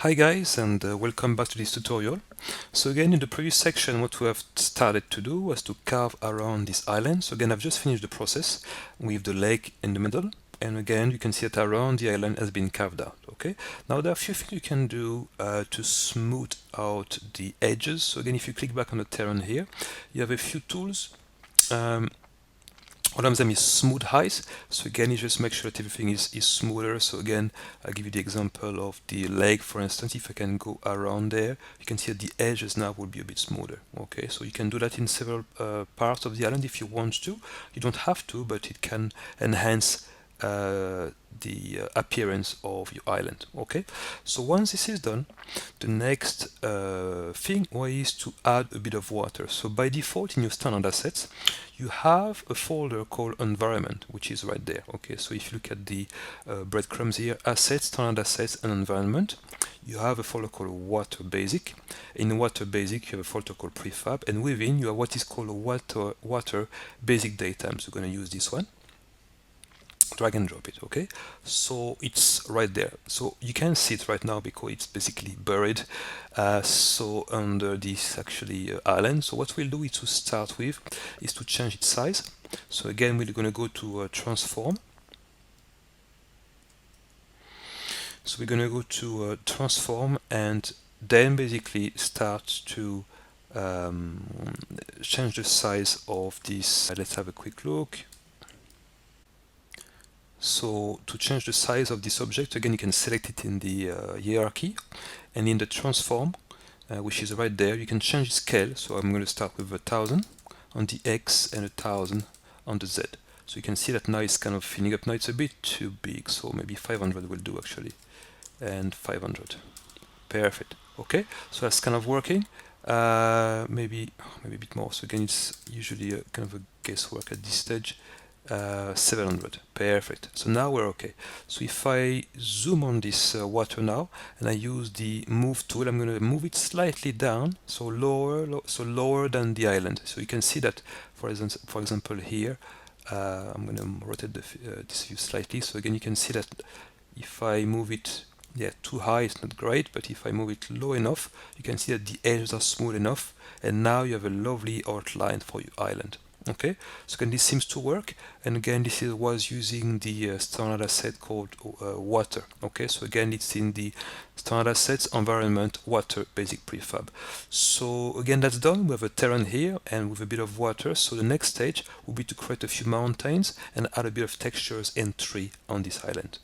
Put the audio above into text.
Hi guys, and welcome back to this tutorial. So again, in the previous section, what we have started to do was to carve around this island. So again, I've just finished the process with the lake in the middle. And again, you can see that around the island has been carved out. Okay. Now there are a few things you can do to smooth out the edges. So again, if you click back on the terrain here, you have a few tools. One of them is smooth height. So again, you just make sure that everything is smoother. So again, I'll give you the example of the lake, for instance. If I can go around there, you can see that the edges now will be a bit smoother. Okay, so you can do that in several parts of the island if you want to. You don't have to, but it can enhance the appearance of your island. Okay, so once this is done, the next thing is to add a bit of water. So by default in your standard assets, you have a folder called environment, which is right there. Okay, so if you look at the breadcrumbs here, assets, standard assets, and environment, you have a folder called water basic. In water basic, you have a folder called prefab, and within you have what is called water basic datetime. So we're going to use this one. Drag and drop it. Okay, so it's right there, so you can see it right now because it's basically buried so under this island. So what we'll do is to start with is to change its size. So again, we're going to go to transform. So we're going to go to transform and then basically start to change the size of this. Let's have a quick look. So to change the size of this object, again, you can select it in the hierarchy, and in the transform, which is right there, you can change the scale. So I'm going to start with 1000 on the X and 1000 on the Z. So you can see that now it's kind of filling up. Now it's a bit too big, so maybe 500 will do actually, and 500. Perfect. Okay, so that's kind of working. Maybe a bit more. So again, it's usually a kind of a guesswork at this stage. 700. Perfect. So now we're okay. So if I zoom on this water now and I use the move tool, I'm going to move it slightly down, so lower than the island. So you can see that, for example here, I'm going to rotate this view slightly. So again, you can see that if I move it too high, it's not great, but if I move it low enough, you can see that the edges are smooth enough, and now you have a lovely outline for your island. Okay, so again, this seems to work, and again, this was using the standard asset called water. Okay, so again, it's in the standard assets environment water basic prefab. So again, that's done. We have a terrain here and with a bit of water. So the next stage will be to create a few mountains and add a bit of textures and tree on this island.